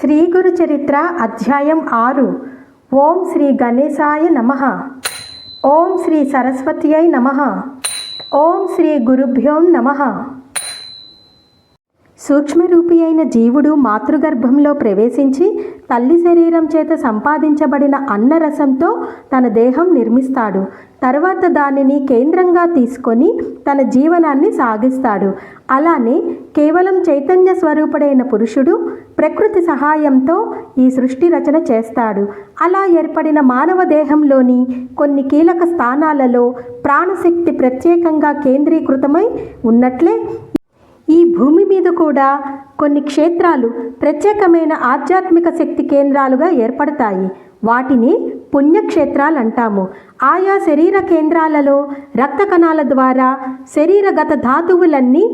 శ్రీ గురు చరిత్ర అధ్యాయం 6. ఓం శ్రీ గణేశాయ నమః. ఓం శ్రీ సరస్వత్యై నమః. ఓం శ్రీ గురుభ్యో నమః. సూక్ష్మరూపి అయిన జీవుడు మాతృగర్భంలో ప్రవేశించి తల్లి శరీరం చేత సంపాదించబడిన అన్నరసంతో తన దేహం నిర్మిస్తాడు. తర్వాత దానిని కేంద్రంగా తీసుకొని తన జీవనాన్ని సాగిస్తాడు. అలానే కేవలం చైతన్య స్వరూపుడైన పురుషుడు ప్రకృతి సహాయంతో ఈ సృష్టి రచన చేస్తాడు. అలా ఏర్పడిన మానవ దేహంలోని కొన్ని కీలక స్థానాలలో ప్రాణశక్తి ప్రత్యేకంగా కేంద్రీకృతమై ఉన్నట్లే ఈ భూమి మీద కూడా కొన్ని క్షేత్రాలు ప్రత్యేకమైన ఆధ్యాత్మిక శక్తి కేంద్రాలుగా ఏర్పడతాయి. వాటిని పుణ్యక్షేత్రాలు అంటాము. ఆయా శరీర కేంద్రాలలో రక్త కణాల ద్వారా శరీరగత ధాతువులన్నీ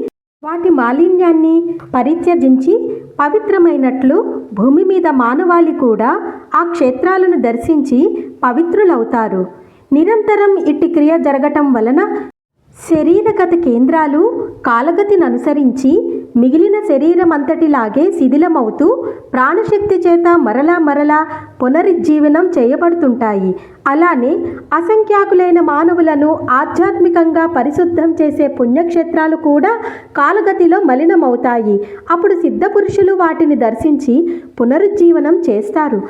వాటి మాలిన్యాన్ని పరిత్యజించి పవిత్రమైనట్లు భూమి మీద మానవాళి కూడా ఆ క్షేత్రాలను దర్శించి పవిత్రులవుతారు. నిరంతరం ఇట్టి క్రియ జరగటం వలన శరీరగత కేంద్రాలు కాలగతిని అనుసరించి మిగిలిన శరీరం అంతటిలాగే శిథిలమవుతూ ప్రాణశక్తి చేత మరలా పునరుజ్జీవనం చేయబడుతుంటాయి. అలానే అసంఖ్యాకులైన మానవులను ఆధ్యాత్మికంగా పరిశుద్ధం చేసే పుణ్యక్షేత్రాలు కూడా కాలగతిలో మలినమవుతాయి. అప్పుడు సిద్ధపురుషులు వాటిని దర్శించి పునరుజ్జీవనం చేస్తారు.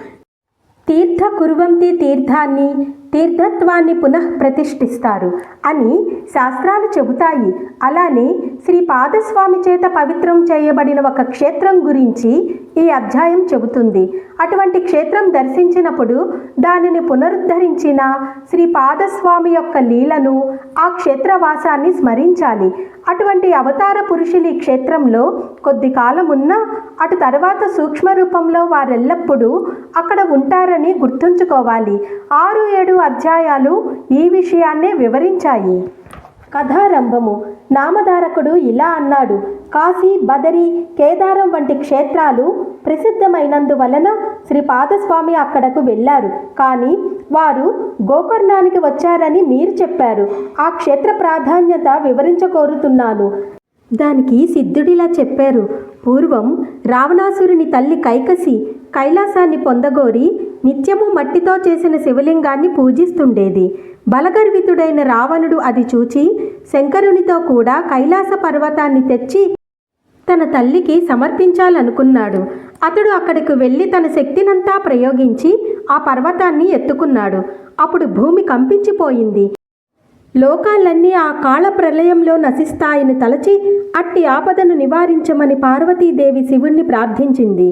తీర్థ కుర్వంతి తీర్థాన్ని తీర్థత్వాన్ని పునః ప్రతిష్ఠిస్తారు అని శాస్త్రాలు చెబుతాయి. అలానే శ్రీ పాదస్వామి చేత పవిత్రం చేయబడిన ఒక క్షేత్రం గురించి ఈ అధ్యాయం చెబుతుంది. అటువంటి క్షేత్రం దర్శించినప్పుడు దానిని పునరుద్ధరించిన శ్రీ పాదస్వామి యొక్క లీలను ఆ క్షేత్రవాసాన్ని స్మరించాలి. అటువంటి అవతార పురుషులు ఈ క్షేత్రంలో కొద్ది కాలం ఉన్నా అటు తర్వాత సూక్ష్మ రూపంలో వారెల్లప్పుడూ అక్కడ ఉంటారని గుర్తుంచుకోవాలి. 6-7 అధ్యాయాలు ఈ విషయాన్నే వివరించాయి. కథారంభము. నామధారకుడు ఇలా అన్నాడు: కాశీ, బదరి, కేదారం వంటి క్షేత్రాలు ప్రసిద్ధమైనందువలన శ్రీ పాదస్వామి అక్కడకు వెళ్ళారు. కానీ వారు గోకర్ణానికి వచ్చారని మీరు చెప్పారు. ఆ క్షేత్ర ప్రాధాన్యత వివరించకోరుతున్నాను. దానికి సిద్ధుడిలా చెప్పారు: పూర్వం రావణాసురుని తల్లి కైకసి కైలాసాన్ని పొందగోరి నిత్యము మట్టితో చేసిన శివలింగాన్ని పూజిస్తుండేది. బలగర్వితుడైన రావణుడు అది చూచి శంకరునితో కూడా కైలాస పర్వతాన్ని తెచ్చి తన తల్లికి సమర్పించాలనుకున్నాడు. అతడు అక్కడికి వెళ్ళి తన శక్తినంతా ప్రయోగించి ఆ పర్వతాన్ని ఎత్తుకున్నాడు. అప్పుడు భూమి కంపించిపోయింది. లోకాలన్నీ ఆ కాళ ప్రళయంలో నశిస్తాయని తలచి అట్టి ఆపదను నివారించమని పార్వతీదేవి శివుణ్ణి ప్రార్థించింది.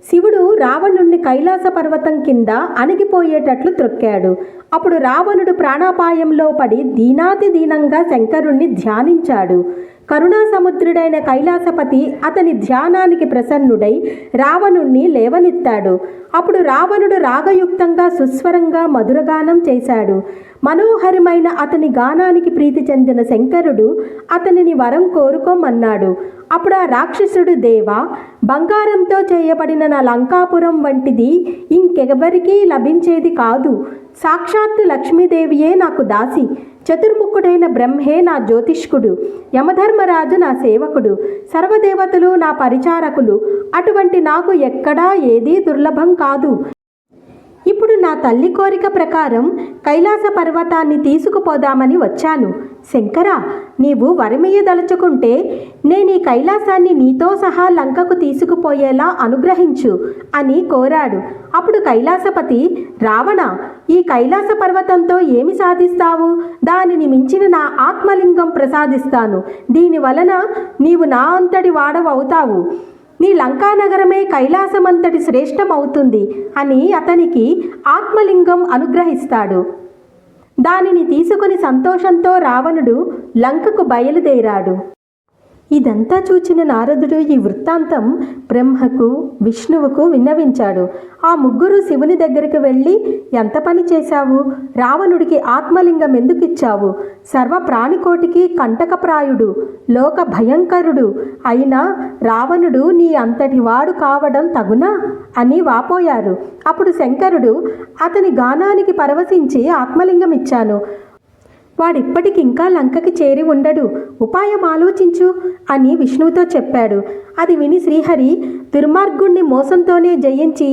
శివుడు రావణుణ్ణి కైలాస పర్వతం కింద అణిగిపోయేటట్లు త్రొక్కాడు. అప్పుడు రావణుడు ప్రాణాపాయంలో పడి దీనాతి దీనంగా శంకరుణ్ణి ధ్యానించాడు. కరుణా సముద్రుడైన కైలాసపతి అతని ధ్యానానికి ప్రసన్నుడై రావణుణ్ణి లేవనెత్తాడు. అప్పుడు రావణుడు రాగయుక్తంగా సుస్వరంగా మధురగానం చేశాడు. మనోహరమైన అతని గానానికి ప్రీతి చెందిన శంకరుడు అతనిని వరం కోరుకోమన్నాడు. అప్పుడు ఆ రాక్షసుడు: దేవా, బంగారంతో చేయబడిన నా లంకాపురం వంటిది ఇంకెవరికీ లభించేది కాదు. సాక్షాత్తు లక్ష్మీదేవియే నాకు దాసి, చతుర్ముఖుడైన బ్రహ్మే నా జ్యోతిష్కుడు, యమధర్మరాజు నా సేవకుడు, సర్వదేవతలు నా పరిచారకులు. అటువంటి నాకు ఎక్కడా ఏదీ దుర్లభం కాదు. ఇప్పుడు నా తల్లి కోరిక ప్రకారం కైలాస పర్వతాన్ని తీసుకుపోదామని వచ్చాను. శంకరా, నీవు వరమియ్యదలుచుకుంటే నేను ఈ కైలాసాన్ని నీతో సహా లంకకు తీసుకుపోయేలా అనుగ్రహించు అని కోరాడు. అప్పుడు కైలాసపతి: రావణ, ఈ కైలాస పర్వతంతో ఏమి సాధిస్తావు? దానిని మించిన నా ఆత్మలింగం ప్రసాదిస్తాను. దీని వలన నీవు నా అంతటి వాడవవుతావు. నీ లంకానగరమే కైలాసమంతటి శ్రేష్టమవుతుంది అని అతనికి ఆత్మలింగం అనుగ్రహిస్తాడు. దానిని తీసుకుని సంతోషంతో రావణుడు లంకకు బయలుదేరాడు. ఇదంతా చూచిన నారదుడు ఈ వృత్తాంతం బ్రహ్మకు, విష్ణువుకు విన్నవించాడు. ఆ ముగ్గురు శివుని దగ్గరికి వెళ్ళి: ఎంత పని చేశావు? రావణుడికి ఆత్మలింగం ఎందుకు ఇచ్చావు? సర్వ ప్రాణికోటికి కంటకప్రాయుడు, లోక భయంకరుడు అయినా రావణుడు నీ అంతటి వాడు కావడం తగునా అని వాపోయారు. అప్పుడు శంకరుడు: అతని గానానికి పరవశించి ఆత్మలింగం ఇచ్చాను. వాడిప్పటికింకా లంకకి చేరి ఉండడు, ఉపాయం ఆలోచించు అని విష్ణువుతో చెప్పాడు. అది విని శ్రీహరి దుర్మార్గుణ్ణి మోసంతోనే జయించి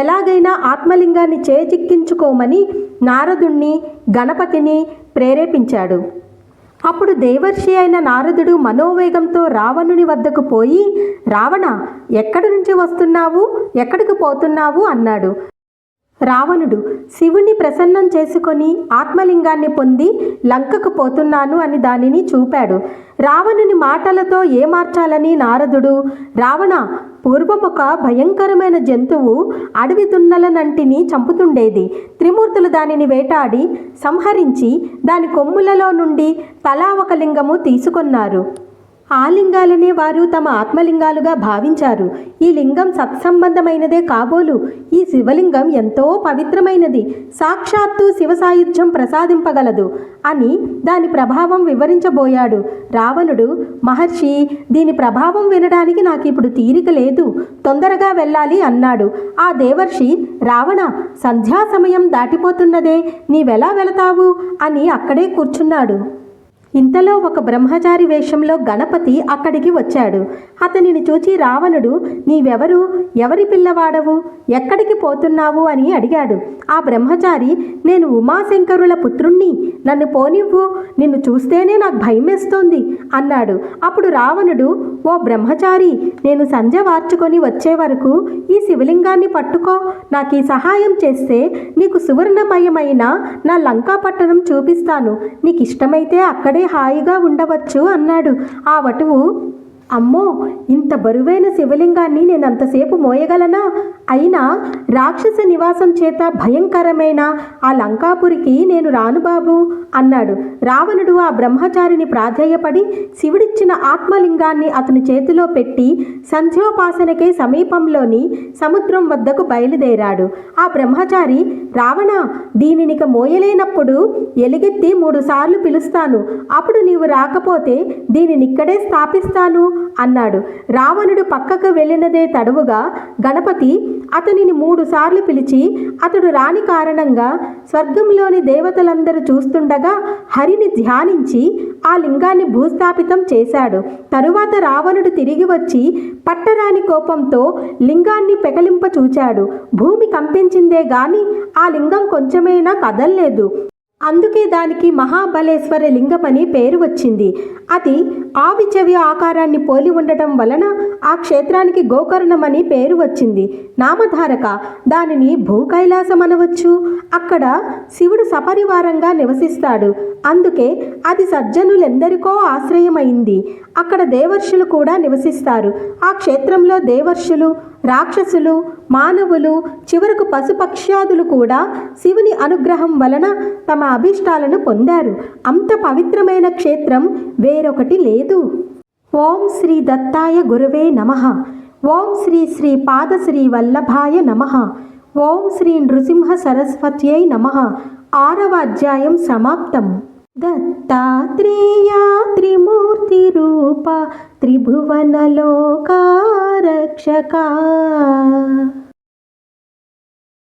ఎలాగైనా ఆత్మలింగాన్ని చేజిక్కించుకోమని నారదుణ్ణి, గణపతిని ప్రేరేపించాడు. అప్పుడు దేవర్షి అయిన నారదుడు మనోవేగంతో రావణుని వద్దకు పోయి, రావణ, ఎక్కడి నుంచి వస్తున్నావు, ఎక్కడికి పోతున్నావు అన్నాడు. రావణుడు శివుణ్ణి ప్రసన్నం చేసుకొని ఆత్మలింగాన్ని పొంది లంకకు పోతున్నాను అని దానిని చూపాడు. రావణుని మాటలతో ఏమార్చాలని నారదుడు, రావణ, పూర్వం ఒక భయంకరమైన జంతువు అడవి దున్నలనంటిని చంపుతుండేది. త్రిమూర్తులు దానిని వేటాడి సంహరించి దాని కొమ్ములలో నుండి తలా ఒక లింగము తీసుకొన్నారు. ఆ లింగాలనే వారు తమ ఆత్మలింగాలుగా భావించారు. ఈ లింగం సత్సంబంధమైనదే కాబోలు. ఈ శివలింగం ఎంతో పవిత్రమైనది, సాక్షాత్తు శివ సాయుధ్యం ప్రసాదింపగలదు అని దాని ప్రభావం వివరించబోయాడు. రావణుడు, మహర్షి, దీని ప్రభావం వినడానికి నాకు ఇప్పుడు తీరిక లేదు, తొందరగా వెళ్ళాలి అన్నాడు. ఆ దేవర్షి, రావణ, సంధ్యా సమయం దాటిపోతున్నదే, నీవెలా వెళతావు అని అక్కడే కూర్చున్నాడు. ఇంతలో ఒక బ్రహ్మచారి వేషంలో గణపతి అక్కడికి వచ్చాడు. అతనిని చూచి రావణుడు, నీవెవరు, ఎవరి పిల్లవాడవు, ఎక్కడికి పోతున్నావు అని అడిగాడు. ఆ బ్రహ్మచారి, నేను ఉమాశంకరుల పుత్రుణ్ణి, నన్ను పోనివ్వు, నిన్ను చూస్తేనే నాకు భయమేస్తోంది అన్నాడు. అప్పుడు రావణుడు, ఓ బ్రహ్మచారి, నేను సంధ్య వార్చుకొని వచ్చే వరకు ఈ శివలింగాన్ని పట్టుకో, నాకు ఈ సహాయం చేస్తే నీకు సువర్ణమయమైన నా లంకాపట్టణం చూపిస్తాను, నీకు ఇష్టమైతే అక్కడే హాయిగా ఉండవచ్చు అన్నాడు. ఆ వటువు, అమ్మో, ఇంత బరువైన శివలింగాన్ని నేనంతసేపు మోయగలనా? అయినా రాక్షస నివాసం చేత భయంకరమైన ఆ లంకాపురికి నేను రాను బాబు అన్నాడు. రావణుడు ఆ బ్రహ్మచారిని ప్రాధేయపడి శివుడిచ్చిన ఆత్మలింగాన్ని అతని చేతిలో పెట్టి సంధ్యోపాసనకే సమీపంలోని సముద్రం వద్దకు బయలుదేరాడు. ఆ బ్రహ్మచారి, రావణ, దీనినిక మోయలేనప్పుడు ఎలుగెత్తి 3 సార్లు పిలుస్తాను, అప్పుడు నీవు రాకపోతే దీనినిక్కడే స్థాపిస్తాను అన్నాడు. రావణుడు పక్కకు వెళ్ళినదే తడవుగా గణపతి అతనిని 3 సార్లు పిలిచి అతడు రాని కారణంగా స్వర్గంలోని దేవతలందరూ చూస్తుండగా హరిని ధ్యానించి ఆ లింగాన్ని భూస్థాపితం చేశాడు. తరువాత రావణుడు తిరిగి వచ్చి పట్టరాని కోపంతో లింగాన్ని పెకలింప చూచాడు. భూమి కంపించిందే గాని ఆ లింగం కొంచెమైనా కదల్లేదు. అందుకే దానికి మహాబలేశ్వర లింగమని పేరు వచ్చింది. అది ఆవిచవి ఆకారాన్ని పోలి ఉండటం వలన ఆ క్షేత్రానికి గోకర్ణమని పేరు వచ్చింది. నామధారక, దానిని భూకైలాసం అనవచ్చు. అక్కడ శివుడు సపరివారంగా నివసిస్తాడు. అందుకే అది సజ్జనులెందరికో ఆశ్రయమైంది. అక్కడ దేవర్షులు కూడా నివసిస్తారు. ఆ క్షేత్రంలో దేవర్షులు, రాక్షసులు, మానవులు, చివరకు పశుపక్ష్యాదులు కూడా శివుని అనుగ్రహం వలన తమ అభీష్టాలను పొందారు. అంత పవిత్రమైన క్షేత్రం వేరొకటి లేదు. ఓం శ్రీ దత్తాయ గురవే నమః. ఓం శ్రీ శ్రీ పాదశ్రీ వల్లభాయ నమః. ఓం శ్రీ నృసింహ సరస్వత్యై నమః. 6వ అధ్యాయం సమాప్తం. దత్తాత్రేయ త్రిమూర్తి రూప త్రిభువన లోక రక్షక